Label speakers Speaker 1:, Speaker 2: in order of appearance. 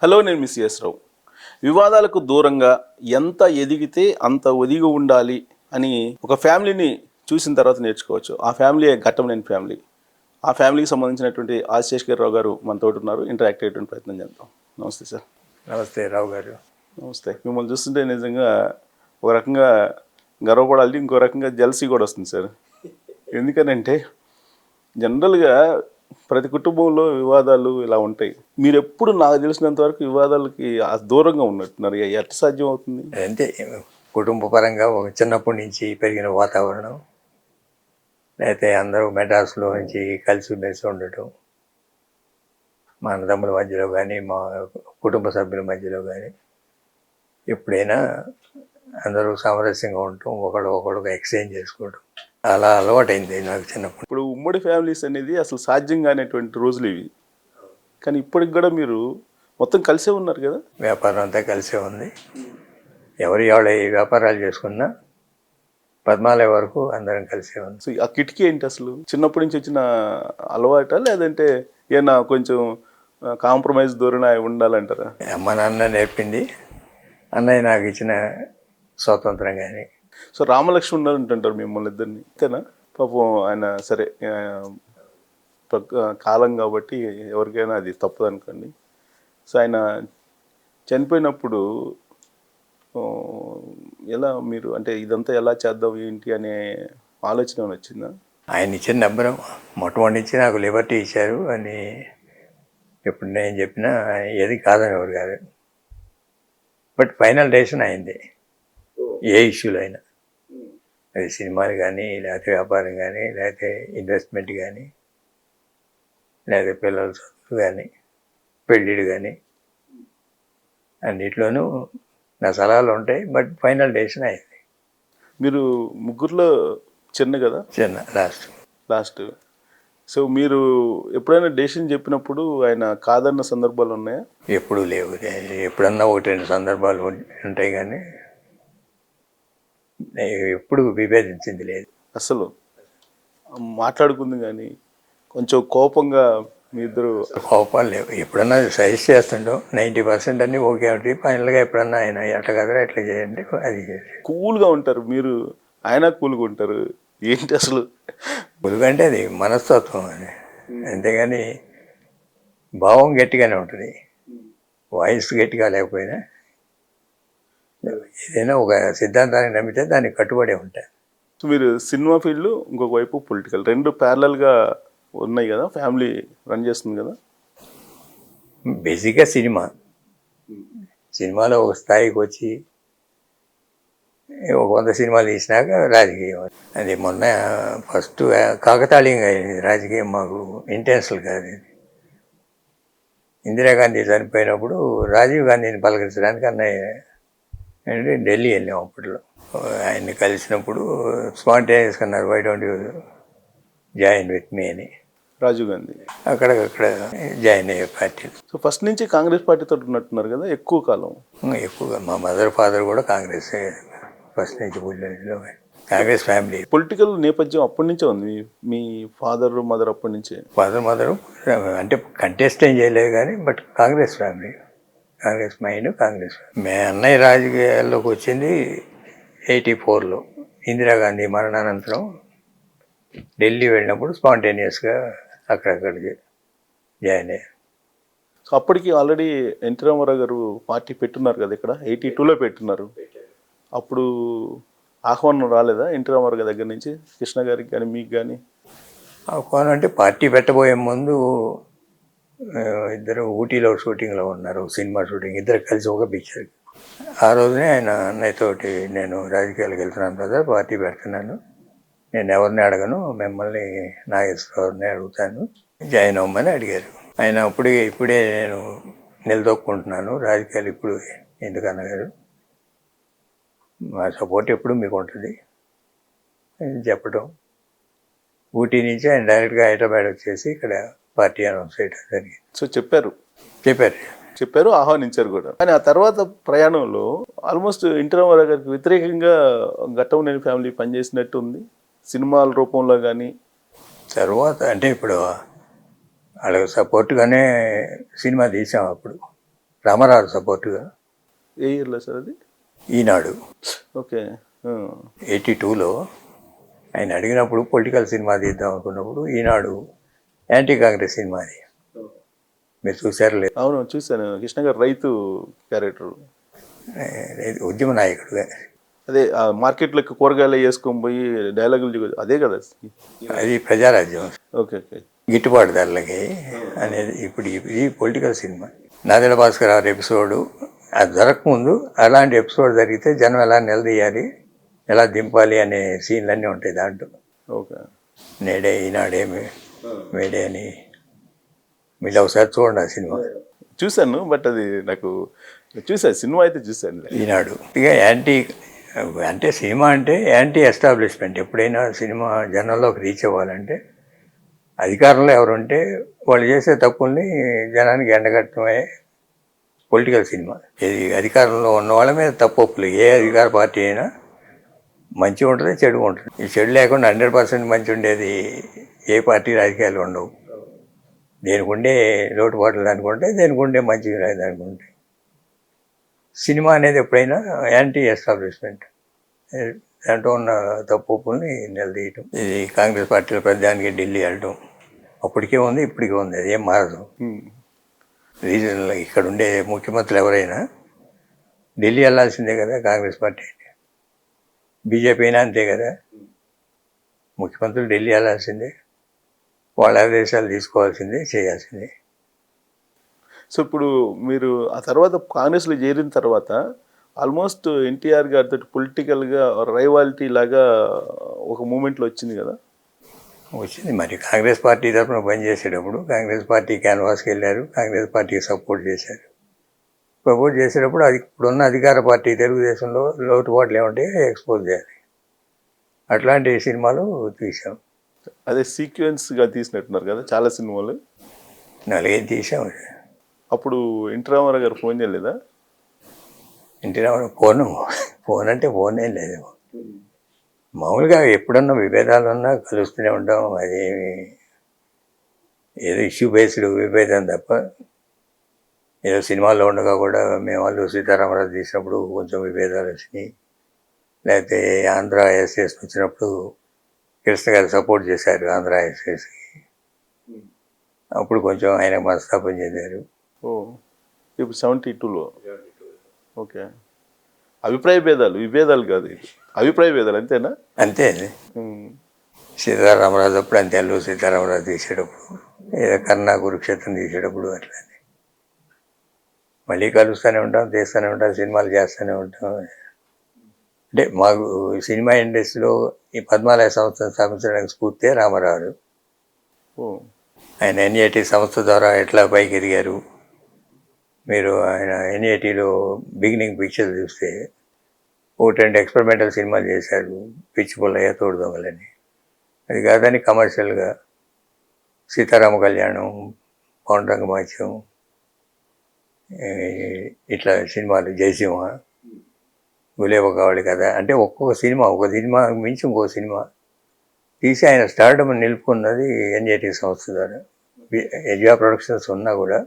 Speaker 1: Hello, నేను miss yes రావు. వివాదాలకు దూరంగా ఎంత ఎదిగితే అంత ఒదిగి ఉండాలి అని ఒక ఫ్యామిలీని చూసిన తర్వాత నేర్చుకోవచ్చు. ఆ ఫ్యామిలీ ఘట్టమనేని ఫ్యామిలీ. ఆ ఫ్యామిలీకి సంబంధించినటువంటి ఆశేష్ రావు గారు మనతో ఉన్నారు. ఇంటరాక్ట్ అయ్యేటువంటి ప్రయత్నం చేద్దాం. నమస్తే సార్.
Speaker 2: నమస్తే రావు గారు.
Speaker 1: నమస్తే. మిమ్మల్ని చూస్తుంటే నిజంగా ఒక రకంగా గర్వపడాలి, ఇంకో రకంగా జెలసీ కూడా వస్తుంది సార్. ఎందుకనంటే జనరల్గా ప్రతి కుటుంబంలో వివాదాలు ఇలా ఉంటాయి. మీరు ఎప్పుడు నాకు తెలిసినంత వరకు వివాదాలకి దూరంగా ఉన్నట్టున్నారు. ఎట్లా సాధ్యం అవుతుంది?
Speaker 2: అంటే కుటుంబ పరంగా ఒక చిన్నప్పటి నుంచి పెరిగిన వాతావరణం, లేకపోతే అందరూ మెడ్రాస్లో నుంచి కలిసిమెలిసి ఉండటం, మా అన్నదమ్ముల మధ్యలో కానీ మా కుటుంబ సభ్యుల మధ్యలో కానీ ఎప్పుడైనా అందరూ సామరస్యంగా ఉండటం, ఒకడు ఎక్స్చేంజ్ చేసుకోవడం, అలా అలవాటైంది నాకు చిన్నప్పుడు.
Speaker 1: ఇప్పుడు ఉమ్మడి ఫ్యామిలీస్ అనేది అసలు సాధ్యం కానిటువంటి రోజులు ఇవి. కానీ ఇప్పటికి కూడా మీరు మొత్తం కలిసే ఉన్నారు కదా?
Speaker 2: వ్యాపారం అంతా కలిసే ఉంది. ఎవరి వ్యాపారాలు చేసుకున్నా పద్మాలయ వరకు అందరం కలిసే ఉంది.
Speaker 1: సో ఆ కిటికీ ఏంటి అసలు? చిన్నప్పటి నుంచి వచ్చిన అలవాట, లేదంటే ఏమన్నా కొంచెం కాంప్రమైజ్ ధోరణి ఉండాలంటారా?
Speaker 2: అమ్మ నాన్న నేర్పింది, అన్నయ్య నాకు ఇచ్చిన స్వాతంత్రం. కానీ
Speaker 1: సో రామలక్ష్మణ్ అంటుంటారు మిమ్మల్ని ఇద్దరిని, అంతేనా? పాపం ఆయన సరే కాలం కాబట్టి ఎవరికైనా అది తప్పదు అనుకోండి. సో ఆయన చనిపోయినప్పుడు ఎలా మీరు అంటే ఇదంతా ఎలా చేద్దాం ఏంటి అనే ఆలోచన వచ్చిందా?
Speaker 2: ఆయన ఇచ్చిన నెంబర్ మొట్టమొదటి నుంచి నాకు లిబర్టీ ఇచ్చారు అని ఎప్పుడు నేను చెప్పినా ఏది కాదని ఎవరు కాదు. బట్ ఫైనల్ డెసిషన్ అయింది ఏ ఇష్యూలో అయినా. అది సినిమాలు కానీ, లేకపోతే వ్యాపారం కానీ, లేకపోతే ఇన్వెస్ట్మెంట్ కానీ, లేకపోతే పిల్లల చదువులు కానీ, పెళ్ళిళ్ళు కానీ, అన్నిట్లోనూ నా సలహాలు ఉంటాయి. బట్ ఫైనల్ డెసిషన్ అయింది.
Speaker 1: మీరు ముగ్గురులో చిన్న కదా?
Speaker 2: చిన్న, లాస్ట్.
Speaker 1: సో మీరు ఎప్పుడైనా డెసిషన్ చెప్పినప్పుడు ఆయన కాదన్న సందర్భాలు ఉన్నాయా?
Speaker 2: ఎప్పుడూ లేవు. ఎప్పుడన్నా ఒకటి రెండు సందర్భాలు ఉంటాయి, కానీ ఎప్పుడు విభేదించింది లేదు.
Speaker 1: అసలు మాట్లాడుకుంది కానీ కొంచెం కోపంగా మీ ఇద్దరు?
Speaker 2: కోపాలు లేవు. ఎప్పుడన్నా సజెస్ట్ చేస్తుంటాం. 90% అన్నీ ఓకే ఉంటాయి. ఫైనల్గా ఎప్పుడన్నా ఆయన ఎట్లా కదరా ఎట్లా చేయండి అది
Speaker 1: కూల్గా ఉంటారు మీరు, ఆయన కూల్గా ఉంటారు. ఏంటి అసలు?
Speaker 2: కూల్గా అంటే అది మనస్తత్వం అని, అంతేగాని భావం గట్టిగానే ఉంటుంది. వాయిస్ గట్టిగా లేకపోయినా ఏదైనా ఒక సిద్ధాంతాన్ని నమ్మితే దానికి కట్టుబడే ఉంటాయి.
Speaker 1: సో మీరు సినిమా ఫీల్డ్, ఇంకొక వైపు పొలిటికల్, రెండు ప్యారలల్గా ఉన్నాయి కదా, ఫ్యామిలీ రన్ చేస్తుంది కదా?
Speaker 2: బేసిక్గా సినిమాలో ఒక స్థాయికి వచ్చి ఒక 100 సినిమాలు తీసినాక రాజకీయం. అది మొన్న ఫస్ట్ కాకతాళీయంగా అయింది రాజకీయం. మాకు ఇంటెన్షనల్ కాదు. ఇందిరాగాంధీ చనిపోయినప్పుడు రాజీవ్ గాంధీని పలకరించడానికి అన్నయ్య ఢిల్లీ వెళ్ళాం. అప్పట్లో ఆయన్ని కలిసినప్పుడు స్పాంటేనియస్ అన్నారు, why don't you join with me అని.
Speaker 1: రాజీవ్ గాంధీ
Speaker 2: అక్కడ జాయిన్ అయ్యే పార్టీ.
Speaker 1: సో ఫస్ట్ నుంచి కాంగ్రెస్ పార్టీతో ఉన్నట్టున్నారు కదా ఎక్కువ కాలం?
Speaker 2: ఎక్కువగా మా మదర్ ఫాదర్ కూడా కాంగ్రెస్, ఫస్ట్ నుంచి కాంగ్రెస్ ఫ్యామిలీ.
Speaker 1: పొలిటికల్ నేపథ్యం అప్పటి నుంచే ఉంది. మీ ఫాదర్ మదర్ అప్పటి నుంచే?
Speaker 2: మదరు అంటే కంటెస్ట్ ఏం చేయలేదు కానీ, but Congress family, Congress mind, Congress. మీ అన్నయ్య రాజకీయాల్లోకి వచ్చింది 84లో ఇందిరాగాంధీ మరణానంతరం. ఢిల్లీ వెళ్ళినప్పుడు స్పాంటేనియస్గా అక్కడికి జాయిన్ అయ్యారు.
Speaker 1: సో అప్పటికి ఆల్రెడీ ఎన్టీ రామారావు గారు పార్టీ పెట్టున్నారు కదా ఇక్కడ, 82లో పెట్టున్నారు. అప్పుడు ఆహ్వానం రాలేదా ఎన్టీ రామారావు గారి దగ్గర నుంచి, కృష్ణ గారికి కానీ మీకు కానీ?
Speaker 2: ఆహ్వానం అంటే పార్టీ పెట్టబోయే ముందు ఇద్దరు ఊటీలో షూటింగ్లో ఉన్నారు, సినిమా షూటింగ్, ఇద్దరు కలిసి ఒక పిక్చర్. ఆ రోజునే ఆయన అన్నయ్యతోటి నేను రాజకీయాలకు వెళ్తున్నాను కదా, పార్టీ పెడుతున్నాను, నేను ఎవరిని అడగను, మిమ్మల్ని నాగేశ్వరరావుని అడుగుతాను, జాయిన్ అవ్వమని అడిగారు. ఆయన ఇప్పుడే నేను నిలదొక్కుంటున్నాను రాజకీయాలు, ఇప్పుడు ఎందుకన్నగారు, మా సపోర్ట్ ఎప్పుడు మీకు ఉంటుంది చెప్పడం. ఊటీ నుంచి ఆయన డైరెక్ట్గా హైదరాబాద్ వచ్చేసి ఇక్కడ పార్టీ అనౌన్స్ చేయడం జరిగింది.
Speaker 1: సో చెప్పారు, ఆహ్వానించారు కూడా. కానీ ఆ తర్వాత ప్రయాణంలో ఆల్మోస్ట్ ఎన్టీ రామారావు గారికి వ్యతిరేకంగా ఘట్టమనేని ఫ్యామిలీ పనిచేసినట్టు ఉంది, సినిమాల రూపంలో కానీ.
Speaker 2: తర్వాత అంటే ఇప్పుడు వాళ్ళకి సపోర్ట్గానే సినిమా తీసాం. అప్పుడు రామారావు సపోర్టుగా
Speaker 1: ఏ ఇయర్లో సార్ అది?
Speaker 2: ఈనాడు
Speaker 1: ఓకే.
Speaker 2: 82లో ఆయన అడిగినప్పుడు పొలిటికల్ సినిమా తీద్దాం అనుకున్నప్పుడు ఈనాడు యాంటీ కాంగ్రెస్ సినిమాది మీరు చూసారు లేదు,
Speaker 1: అవును చూశాను. కృష్ణ గారు రైతు క్యారెక్టర్.
Speaker 2: ఉద్యమ నాయకుడుగా.
Speaker 1: అదే ఆ మార్కెట్లోకి కూరగాయలు వేసుకొని పోయి డైలాగులు అదే కదా?
Speaker 2: అది ప్రజారాజ్యం,
Speaker 1: ఓకే ఓకే.
Speaker 2: గిట్టుబాటు ధరలకి అనేది. ఇప్పుడు ఇది పొలిటికల్ సినిమా. నాదెళ్ల భాస్కర్ గారి ఎపిసోడు అది జరగకముందు అలాంటి ఎపిసోడ్ జరిగితే జనం ఎలా నిలదీయాలి, ఎలా దింపాలి అనే సీన్లన్నీ ఉంటాయి దాంట్లో.
Speaker 1: ఓకే.
Speaker 2: నేడే ఈనాడే మేడే అని మీరు ఒకసారి చూడండి ఆ సినిమా.
Speaker 1: చూశాను, బట్ అది నాకు చూసాను, సినిమా అయితే చూశాను.
Speaker 2: ఈనాడు ఇక యాంటీ అంటే సినిమా అంటే యాంటీ ఎస్టాబ్లిష్మెంట్. ఎప్పుడైనా సినిమా జనంలోకి రీచ్ అవ్వాలంటే అధికారంలో ఎవరుంటే వాళ్ళు చేసే తప్పుల్ని జనానికి ఎండగట్టడమే పొలిటికల్ సినిమా. ఇది అధికారంలో ఉన్న వాళ్ళ మీద తప్పులు. ఏ అధికార పార్టీ అయినా మంచి ఉంటుంది, చెడు ఉంటుంది. ఈ చెడు లేకుండా 100% మంచి ఉండేది ఏ పార్టీ రాజకీయాలు ఉండవు. దేనికి ఉండే లోటుపాట్లు అనుకుంటే, దేనికి ఉండే మంచి అనుకుంటే. సినిమా అనేది ఎప్పుడైనా యాంటీ ఎస్టాబ్లిష్మెంట్. దాంట్లో ఉన్న తప్పుల్ని నిలదీయటం. ఇది కాంగ్రెస్ పార్టీలో ప్రధానికి ఢిల్లీ వెళ్ళటం అప్పటికే ఉంది, ఇప్పటికే ఉంది, అదేం మారదు. రీజనల్ ఇక్కడ ఉండే ముఖ్యమంత్రులు ఎవరైనా ఢిల్లీ వెళ్ళాల్సిందే కదా. కాంగ్రెస్ పార్టీ బీజేపీ అయినా అంతే కదా. ముఖ్యమంత్రులు ఢిల్లీ వెళ్ళాల్సిందే, వాళ్ళ ఆదేశాలు తీసుకోవాల్సిందే, చేయాల్సిందే.
Speaker 1: సో ఇప్పుడు మీరు ఆ తర్వాత కాంగ్రెస్లో చేరిన తర్వాత ఆల్మోస్ట్ ఎన్టీఆర్ గారితో పొలిటికల్గా రైవాలిటీ లాగా ఒక మూమెంట్లో వచ్చింది కదా?
Speaker 2: వచ్చింది. మరి కాంగ్రెస్ పార్టీ తరఫున పనిచేసేటప్పుడు కాంగ్రెస్ పార్టీ క్యాన్వాస్కి వెళ్ళారు, కాంగ్రెస్ పార్టీకి సపోర్ట్ చేశారు. సపోర్ట్ చేసేటప్పుడు అది ఇప్పుడున్న అధికార పార్టీ తెలుగుదేశంలో లోటుపాట్లు ఏమంటే ఎక్స్పోజ్ చేయాలి. అట్లాంటి సినిమాలు తీసాం.
Speaker 1: అదే సీక్వెన్స్గా తీసినట్టున్నారు కదా చాలా సినిమాలు.
Speaker 2: 4-5 తీసాం.
Speaker 1: అప్పుడు ఎన్టీ రామారావు గారు ఫోన్ చేయలేదా?
Speaker 2: ఎన్టీ రామారావు ఫోన్ అంటే ఫోన్ ఏం లేదు. మామూలుగా ఎప్పుడన్నా విభేదాలు ఉన్నా కలుస్తూనే ఉంటాం. అదేమి ఏదో ఇష్యూ బేస్డ్ విభేదం తప్ప, ఏదో సినిమాల్లో ఉండగా కూడా మేము వాళ్ళు సీతారామరాజు తీసినప్పుడు కొంచెం విభేదాలు వచ్చినాయి. లేకపోతే ఆంధ్ర ఎస్ఎస్ వచ్చినప్పుడు కృష్ణ గారు సపోర్ట్ చేశారు ఆంధ్ర ఎస్ఎస్కి. అప్పుడు కొంచెం ఆయన మనస్తాపం చెందారు.
Speaker 1: ఓ ఇప్పుడు 72లో. ఓకే. అభిప్రాయ భేదాలు, విభేదాలు కాదు, అభిప్రాయ భేదాలు అంతేనా?
Speaker 2: అంతే. సీతారామరాజు అప్పుడు అంతే, అల్లు సీతారామరాజు తీసేటప్పుడు, ఏదో కర్ణ కురుక్షేత్రం తీసేటప్పుడు అట్లా మళ్ళీ కలుస్తూనే ఉంటాం, తీస్తూనే ఉంటాం, సినిమాలు చేస్తూనే ఉంటాం. అంటే మాకు సినిమా ఇండస్ట్రీలో ఈ పద్మాలయ సంస్థను స్థాపించడానికి స్ఫూర్తే రామారావు. ఆయన ఎన్ఏటి సంస్థ ద్వారా ఎట్లా పైకి ఎదిగారు. మీరు ఆయన ఎన్ఏటీలో బిగినింగ్ పిక్చర్ చూస్తే 1-2 ఎక్స్పెరిమెంటల్ సినిమాలు చేశారు. పిచ్చి పుల్లయ్య, తోడు దొంగలని. అది కాదని కమర్షియల్గా సీతారామ కళ్యాణం, పౌండ్రంగ మాత్యం, ఇట్లా సినిమాలు, జయసింహ, గులేబ కావాలి కదా. అంటే ఒక్కొక్క సినిమా మించి ఇంకో సినిమా తీసి ఆయన స్టార్డమ్ నిలుపుకున్నది ఎన్ఏటీ సంస్థ ద్వారా. ఎజియా ప్రొడక్షన్స్ ఉన్నా కూడా